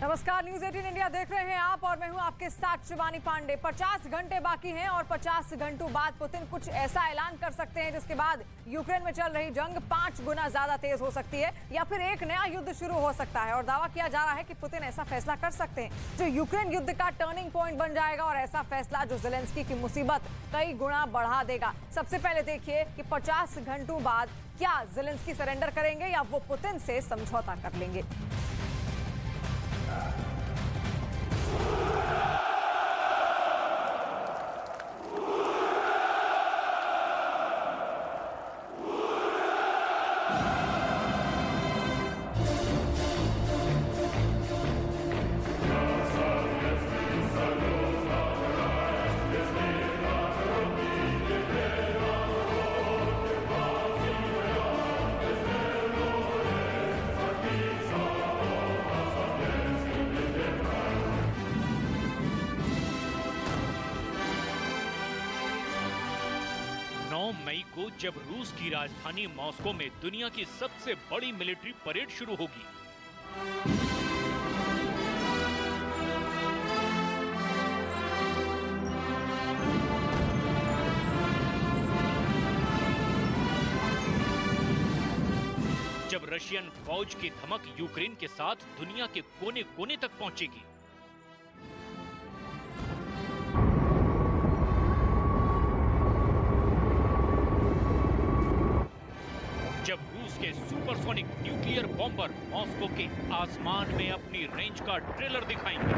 नमस्कार, news 18 India देख रहे हैं आप और मैं हूं आपके साथ शिवानी पांडे। 50 घंटे बाकी हैं और 50 घंटों बाद पुतिन कुछ ऐसा ऐलान कर सकते हैं जिसके बाद यूक्रेन में चल रही जंग 5 गुना ज्यादा तेज हो सकती है या फिर एक नया युद्ध शुरू हो सकता है। और दावा किया जा रहा है कि पुतिन ऐसा फैसला कर सकते हैं जो यूक्रेन युद्ध का टर्निंग पॉइंट बन जाएगा और ऐसा फैसला जो ज़ेलेंस्की की मुसीबत कई गुना बढ़ा देगा। सबसे पहले देखिए कि 50 घंटों बाद क्या ज़ेलेंस्की सरेंडर करेंगे या वो पुतिन से समझौता कर लेंगे। मई को जब रूस की राजधानी मॉस्को में दुनिया की सबसे बड़ी मिलिट्री परेड शुरू होगी, जब रशियन फौज की धमक यूक्रेन के साथ दुनिया के कोने कोने तक पहुंचेगी, जब रूस के सुपरसोनिक न्यूक्लियर बॉम्बर मॉस्को के आसमान में अपनी रेंज का ट्रेलर दिखाएंगे,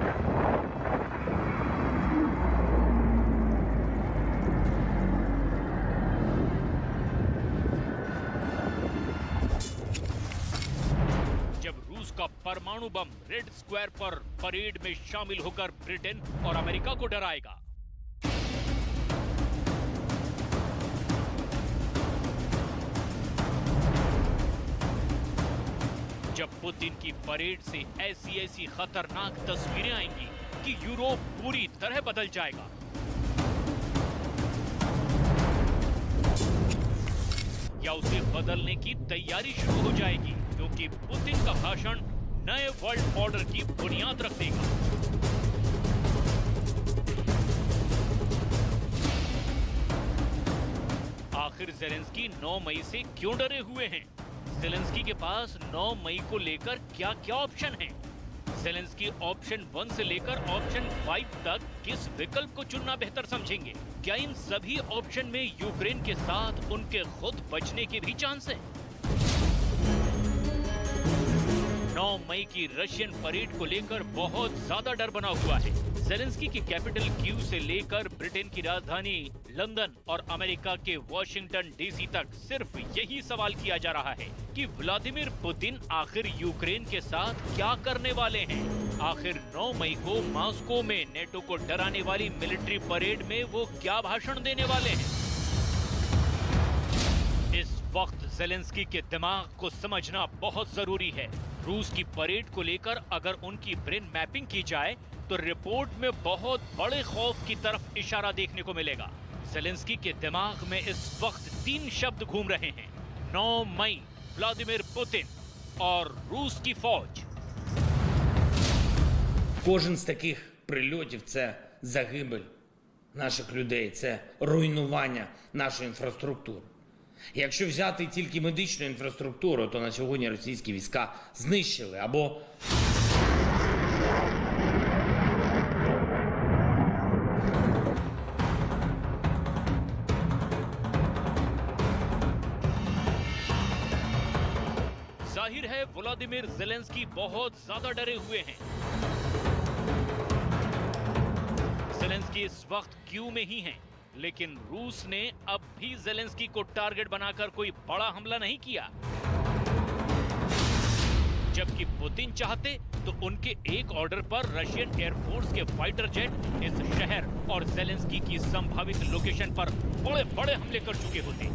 जब रूस का परमाणु बम रेड स्क्वायर पर परेड में शामिल होकर ब्रिटेन और अमेरिका को डराएगा, जब पुतिन की परेड से ऐसी ऐसी खतरनाक तस्वीरें आएंगी कि यूरोप पूरी तरह बदल जाएगा, या उसे बदलने की तैयारी शुरू हो जाएगी क्योंकि पुतिन का भाषण नए वर्ल्ड ऑर्डर की बुनियाद रख देगा। आखिर ज़ेलेंस्की 9 मई से क्यों डरे हुए हैं? ज़ेलेंस्की के पास 9 मई को लेकर क्या क्या ऑप्शन हैं? ज़ेलेंस्की ऑप्शन 1 से लेकर ऑप्शन 5 तक किस विकल्प को चुनना बेहतर समझेंगे? क्या इन सभी ऑप्शन में यूक्रेन के साथ उनके खुद बचने के भी चांस हैं? 9 मई की रशियन परेड को लेकर बहुत ज्यादा डर बना हुआ है। ज़ेलेंस्की की कैपिटल कीव से लेकर ब्रिटेन की राजधानी लंदन और अमेरिका के वॉशिंगटन डीसी तक सिर्फ यही सवाल किया जा रहा है कि व्लादिमीर पुतिन आखिर यूक्रेन के साथ क्या करने वाले हैं। आखिर 9 मई को मॉस्को में नेटो को डराने वाली मिलिट्री परेड में वो क्या भाषण देने वाले हैं? इस वक्त ज़ेलेंस्की के दिमाग को समझना बहुत जरूरी है। रूस की परेड को लेकर अगर उनकी ब्रेन मैपिंग की जाए तो रिपोर्ट में बहुत बड़े खौफ की तरफ इशारा देखने को मिलेगा। ज़ेलेंस्की के दिमाग में इस वक्त 3 शब्द घूम रहे हैं: 9 मई, व्लादिमीर पुतिन और रूस की फौज। Кожен з таких прильотів – це загибель наших людей, це руйнування нашої інфраструктури. Якщо взяти тільки медичну інфраструктуру, то на сьогодні російські війська знищили або जाहिर है व्लादिमीर ज़ेलेंस्की बहुत ज्यादा डरे हुए हैं। ज़ेलेंस्की इस वक्त क्यू में ही हैं, लेकिन रूस ने अब भी ज़ेलेंस्की को टारगेट बनाकर कोई बड़ा हमला नहीं किया। जबकि पुतिन चाहते तो उनके एक ऑर्डर पर रशियन एयरफोर्स के फाइटर जेट इस शहर और ज़ेलेंस्की की संभावित लोकेशन पर बड़े बड़े हमले कर चुके होते।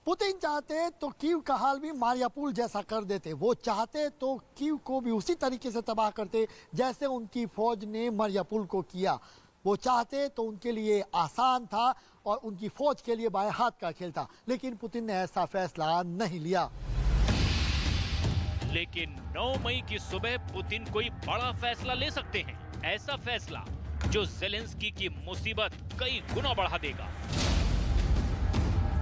पुतिन चाहते तो कीव का हाल भी मारियापुल जैसा कर देते। वो चाहते तो कीव को भी उसी तरीके से तबाह करते जैसे उनकी फौज ने मारियापुल को किया। वो चाहते तो उनके लिए आसान था और उनकी फौज के लिए बाएं हाथ का खेल था, लेकिन पुतिन ने ऐसा फैसला नहीं लिया। लेकिन 9 मई की सुबह पुतिन कोई बड़ा फैसला ले सकते हैं, ऐसा फैसला जो ज़ेलेंस्की की मुसीबत कई गुना बढ़ा देगा।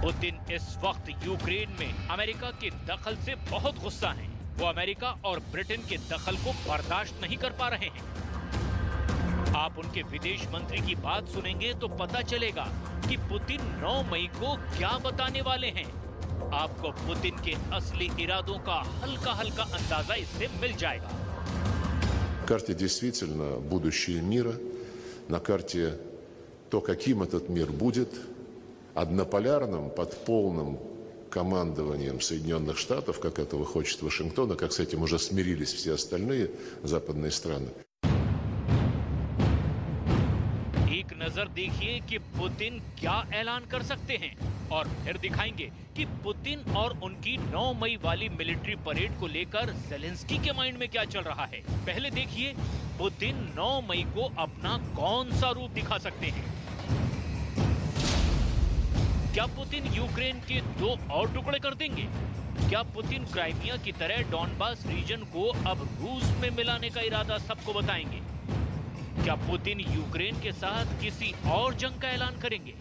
पुतिन इस वक्त यूक्रेन में अमेरिका के दखल से बहुत गुस्सा हैं। वो अमेरिका और ब्रिटेन के दखल को बर्दाश्त नहीं कर पा रहे हैं। आप उनके विदेश मंत्री की बात सुनेंगे तो पता चलेगा कि पुतिन 9 मई को क्या बताने वाले हैं। आपको पुतिन के असली इरादों का हल्का हल्का अंदाजा इससे मिल जाएगा। На карте действительно будущее мира, на карте то, каким этот мир будет, однополярным, под полным командованием Соединенных Штатов, как этого хочет Вашингтон, и как с этим уже смирились все остальные западные страны. एक नजर देखिए कि पुतिन क्या ऐलान कर सकते हैं और फिर दिखाएंगे कि पुतिन और उनकी 9 मई वाली मिलिट्री परेड को लेकर ज़ेलेंस्की के माइंड में क्या चल रहा है। पहले देखिए पुतिन 9 मई को अपना कौन सा रूप दिखा सकते हैं। क्या पुतिन यूक्रेन के 2 और टुकड़े कर देंगे? क्या पुतिन क्राइमिया की तरह डॉनबास रीजन को अब रूस में मिलाने का इरादा सबको बताएंगे? क्या पुतिन यूक्रेन के साथ किसी और जंग का ऐलान करेंगे?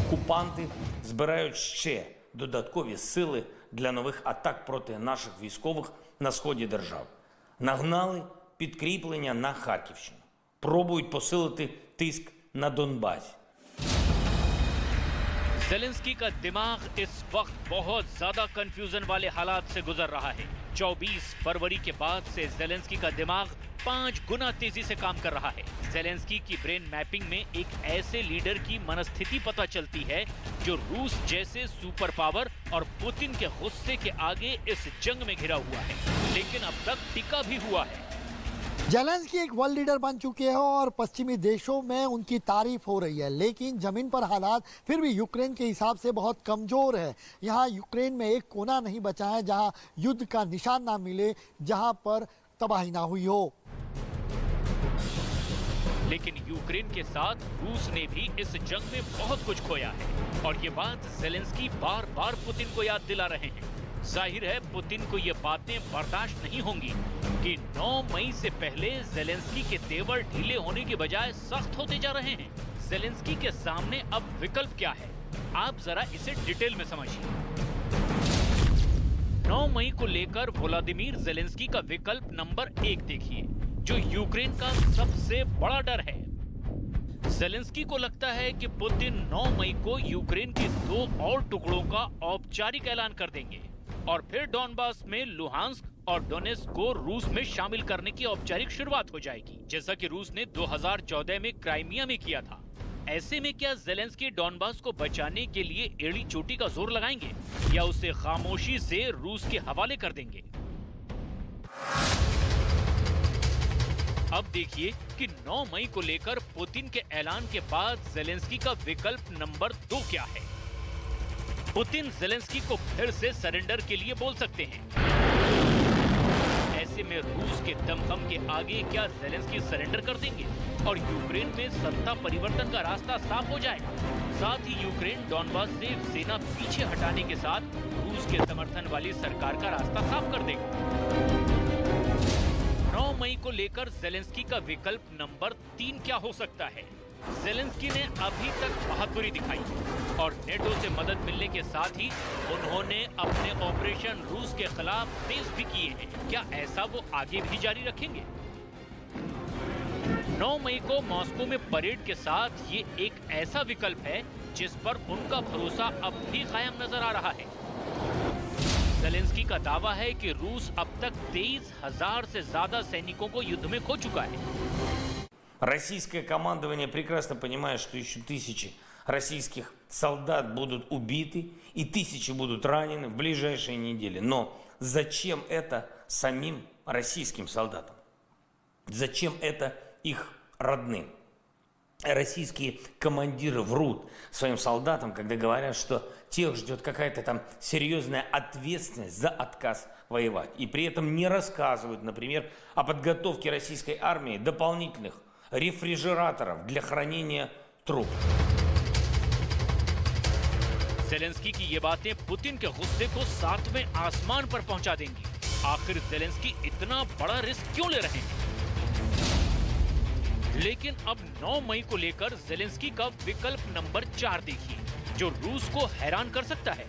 Окупанти збирають ще додаткові сили для нових атак проти наших військових на сході держави. Нагнали підкріплення на Харківщину. Пробують посилити тиск на Донбасі. ज़ेलेंस्की का दिमाग इस वक्त बहुत ज्यादा कंफ्यूजन वाले हालात से गुजर रहा है। 24 फरवरी के बाद से ज़ेलेंस्की का दिमाग 5 गुना तेजी से काम कर रहा है। ज़ेलेंस्की की ब्रेन मैपिंग में एक ऐसे लीडर की मनस्थिति पता चलती है जो रूस जैसे सुपर पावर और पुतिन के गुस्से के आगे इस जंग में घिरा हुआ है, लेकिन अब तक टिका भी हुआ है। ज़ेलेंस्की एक वर्ल्ड लीडर बन चुके हैं और पश्चिमी देशों में उनकी तारीफ हो रही है, लेकिन जमीन पर हालात फिर भी यूक्रेन के हिसाब से बहुत कमजोर है। यहाँ यूक्रेन में एक कोना नहीं बचा है जहाँ युद्ध का निशान ना मिले, जहाँ पर तबाही ना हुई हो। लेकिन यूक्रेन के साथ रूस ने भी इस जंग में बहुत कुछ खोया है और ये बात ज़ेलेंस्की बार बार पुतिन को याद दिला रहे हैं। जाहिर है पुतिन को ये बातें बर्दाश्त नहीं होंगी कि 9 मई से पहले ज़ेलेंस्की के तेवर ढीले होने के बजाय सख्त होते जा रहे हैं। ज़ेलेंस्की के सामने अब विकल्प क्या है, आप जरा इसे डिटेल में समझिए। 9 मई को लेकर व्लादिमीर ज़ेलेंस्की का विकल्प नंबर 1 देखिए, जो यूक्रेन का सबसे बड़ा डर है। ज़ेलेंस्की को लगता है कि पुतिन 9 मई को यूक्रेन के 2 और टुकड़ों का औपचारिक ऐलान कर देंगे और फिर डॉनबास में लुहांस्क और डोनेस्क को रूस में शामिल करने की औपचारिक शुरुआत हो जाएगी, जैसा कि रूस ने 2014 में क्राइमिया में किया था। ऐसे में क्या ज़ेलेंस्की डॉनबास को बचाने के लिए एड़ी चोटी का जोर लगाएंगे या उसे खामोशी से रूस के हवाले कर देंगे? अब देखिए कि 9 मई को लेकर पुतिन के ऐलान के बाद ज़ेलेंस्की का विकल्प नंबर 2 क्या है। पुतिन ज़ेलेंस्की को फिर से सरेंडर के लिए बोल सकते हैं। ऐसे में रूस के दमखम के आगे क्या ज़ेलेंस्की सरेंडर कर देंगे और यूक्रेन में सत्ता परिवर्तन का रास्ता साफ हो जाएगा। साथ ही यूक्रेन डॉनबास से सेना पीछे हटाने के साथ रूस के समर्थन वाली सरकार का रास्ता साफ कर देगा। 9 मई को लेकर ज़ेलेंस्की का विकल्प नंबर 3 क्या हो सकता है। ज़ेलेंस्की ने अभी तक बहादुरी दिखाई और नेटो से मदद मिलने के साथ ही उन्होंने अपने ऑपरेशन रूस के खिलाफ तेज भी किए हैं। क्या ऐसा वो आगे भी जारी रखेंगे? 9 मई को मॉस्को में परेड के साथ ये एक ऐसा विकल्प है जिस पर उनका भरोसा अब भी कायम नजर आ रहा है। ज़ेलेंस्की का दावा है कि रूस अब तक 23,000 से ज्यादा सैनिकों को युद्ध में खो चुका है। Российское командование прекрасно понимает, что еще тысячи российских солдат будут убиты и тысячи будут ранены в ближайшие недели. Но зачем это самим российским солдатам? Зачем это их родным? Российские командиры врут своим солдатам, когда говорят, что тех ждет какая-то там серьезная ответственность за отказ воевать. И при этом не рассказывают, например, о подготовке российской армии дополнительных рефрижераторов для хранения трупов. जेलेंस्की की ये बातें पुतिन के गुस्से को 7वें आसमान पर पहुंचा देंगी। आखिर जेलेंस्की इतना बड़ा रिस्क क्यों ले रहे हैं? लेकिन अब 9 मई को लेकर जेलेंस्की का विकल्प नंबर 4 देखिए, जो रूस को हैरान कर सकता है।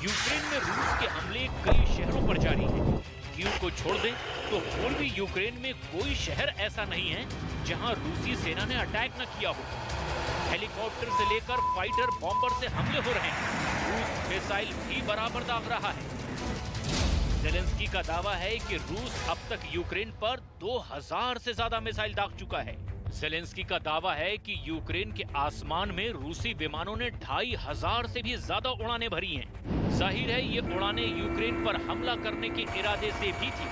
यूक्रेन में रूस के हमले कई शहरों पर जारी हैं। कीव को छोड़ दें तो पूर्वी यूक्रेन में कोई शहर ऐसा नहीं है जहां रूसी सेना ने अटैक न किया हो। हेलीकॉप्टर से लेकर फाइटर बॉम्बर से हमले हो रहे हैं। रूस मिसाइल भी बराबर दाग रहा है। जेलेंस्की का दावा है कि रूस अब तक यूक्रेन पर 2000 से ज्यादा मिसाइल दाग चुका है। जेलेंस्की का दावा है कि यूक्रेन के आसमान में रूसी विमानों ने 2500 से भी ज्यादा उड़ानें भरी हैं। जाहिर है ये उड़ानें यूक्रेन पर हमला करने के इरादे से भी थी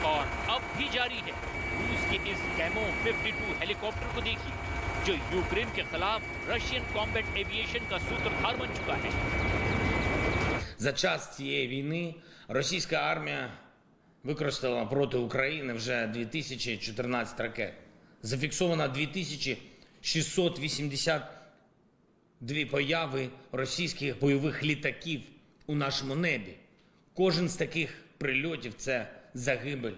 और अब भी जारी है। रूस के इस कैमो 52 हेलीकॉप्टर को देखिए, जो यूक्रेन के खिलाफ रशियन कॉम्बैट एविएशन का सूत्रधार बन चुका है। За час цієї війни російська армія використала проти України вже 2014 ракет. Зафіксовано 2682 появи російських бойових літаків у нашому небі. Кожен з таких прильотів – це загибель.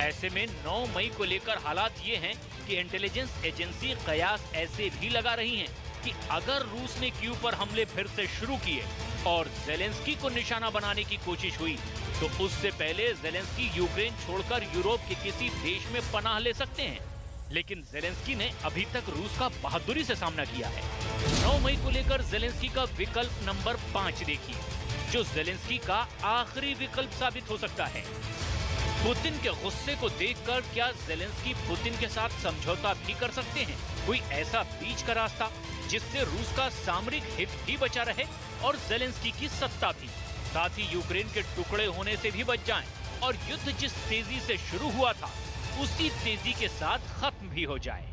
ऐसे में 9 मई को लेकर हालात ये हैं कि इंटेलिजेंस एजेंसी कयास ऐसे भी लगा रही हैं कि अगर रूस ने कीव पर हमले फिर से शुरू किए और जेलेंस्की को निशाना बनाने की कोशिश हुई तो उससे पहले जेलेंस्की यूक्रेन छोड़कर यूरोप के किसी देश में पनाह ले सकते हैं। लेकिन जेलेंस्की ने अभी तक रूस का बहादुरी से सामना किया है। 9 मई को लेकर जेलेंस्की का विकल्प नंबर 5 देखिए, जो जेलेंस्की का आखिरी विकल्प साबित हो सकता है। पुतिन के गुस्से को देखकर क्या जेलेंस्की पुतिन के साथ समझौता भी कर सकते हैं? कोई ऐसा बीच का रास्ता जिससे रूस का सामरिक हित भी बचा रहे और जेलेंस्की की सत्ता भी, साथ ही यूक्रेन के टुकड़े होने से भी बच जाएं और युद्ध जिस तेजी से शुरू हुआ था उसी तेजी के साथ खत्म भी हो जाए।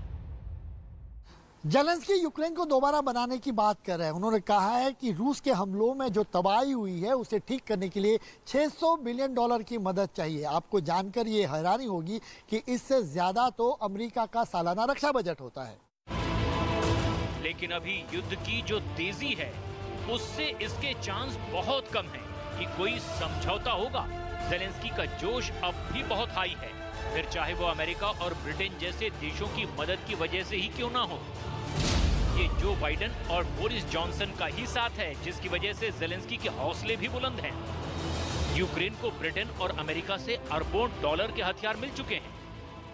जेलेंस्की यूक्रेन को दोबारा बनाने की बात कर रहे हैं। उन्होंने कहा है कि रूस के हमलों में जो तबाही हुई है उसे ठीक करने के लिए $600 बिलियन की मदद चाहिए। आपको जानकर ये हैरानी होगी कि इससे ज्यादा तो अमेरिका का सालाना रक्षा बजट होता है। लेकिन अभी युद्ध की जो तेजी है उससे इसके चांस बहुत कम हैं कि कोई समझौता होगा। जेलेंस्की का जोश अब भी बहुत हाई है, फिर चाहे वो अमेरिका और ब्रिटेन जैसे देशों की मदद की वजह से ही क्यों ना हो। ये जो बाइडेन और बोरिस जॉनसन का ही साथ है जिसकी वजह से जेलेंस्की के हौसले भी बुलंद हैं। यूक्रेन को ब्रिटेन और अमेरिका से अरबों डॉलर के हथियार मिल चुके हैं।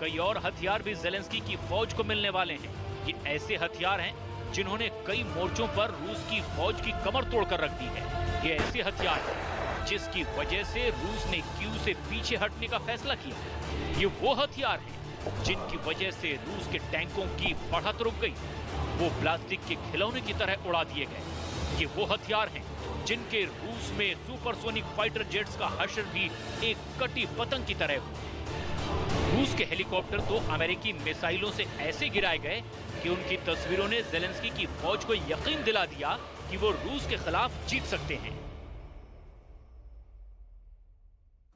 कई और हथियार भी जेलेंस्की की फौज को मिलने वाले हैं। ये ऐसे हथियार हैं जिन्होंने कई मोर्चों पर रूस की फौज की कमर तोड़कर रख दी है। ये ऐसे हथियार हैं जिसकी वजह से रूस ने कीव से पीछे हटने का फैसला किया। ये वो हथियार हैं जिनकी वजह से रूस के टैंकों की बढ़त रुक गई, वो प्लास्टिक के खिलौने की तरह उड़ा दिए गए। ये वो हथियार हैं जिनके रूस में सुपरसोनिक फाइटर जेट्स का हश्र भी एक कटी पतंग की तरह हुआ। रूस के हेलीकॉप्टर तो अमेरिकी मिसाइलों से ऐसे गिराए गए कि उनकी तस्वीरों ने जेलेंस्की की फौज को यकीन दिला दिया कि वो रूस के खिलाफ जीत सकते हैं।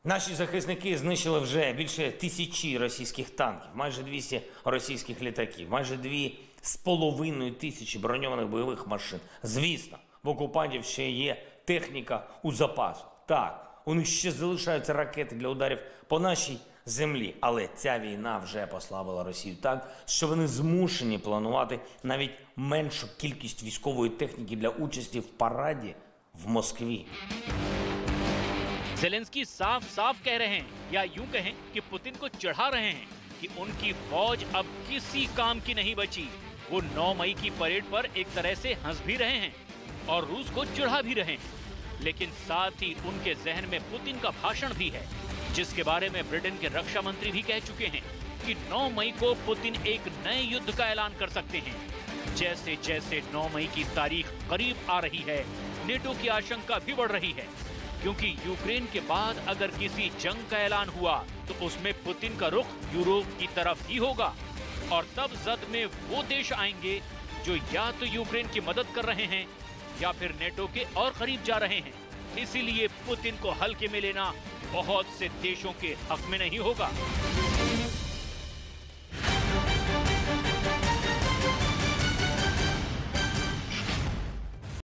Наші захисники знищили вже більше 1000 російських танків, майже 200 російських літаків, майже 2500 броньованих бойових машин. Звісно, в окупантів ще є техніка у запасу. Так, у них ще залишаються ракети для ударів по нашій землі. Але ця війна вже послабила Росію так, що вони змушені планувати навіть меншу кількість військової техніки для участі в параді в Москві. जेलेंस्की साफ साफ कह रहे हैं, या यूं कहें कि पुतिन को चढ़ा रहे हैं कि उनकी फौज अब किसी काम की नहीं बची। वो 9 मई की परेड पर एक तरह से हंस भी रहे हैं और रूस को चिढ़ा भी रहे हैं। लेकिन साथ ही उनके जहन में पुतिन का भाषण भी है, जिसके बारे में ब्रिटेन के रक्षा मंत्री भी कह चुके हैं कि 9 मई को पुतिन एक नए युद्ध का ऐलान कर सकते हैं। जैसे जैसे 9 मई की तारीख करीब आ रही है, नेटो की आशंका भी बढ़ रही है, क्योंकि यूक्रेन के बाद अगर किसी जंग का ऐलान हुआ तो उसमें पुतिन का रुख यूरोप की तरफ ही होगा और तब जद में वो देश आएंगे जो या तो यूक्रेन की मदद कर रहे हैं या फिर नेटो के और करीब जा रहे हैं। इसीलिए पुतिन को हल्के में लेना बहुत से देशों के हक में नहीं होगा।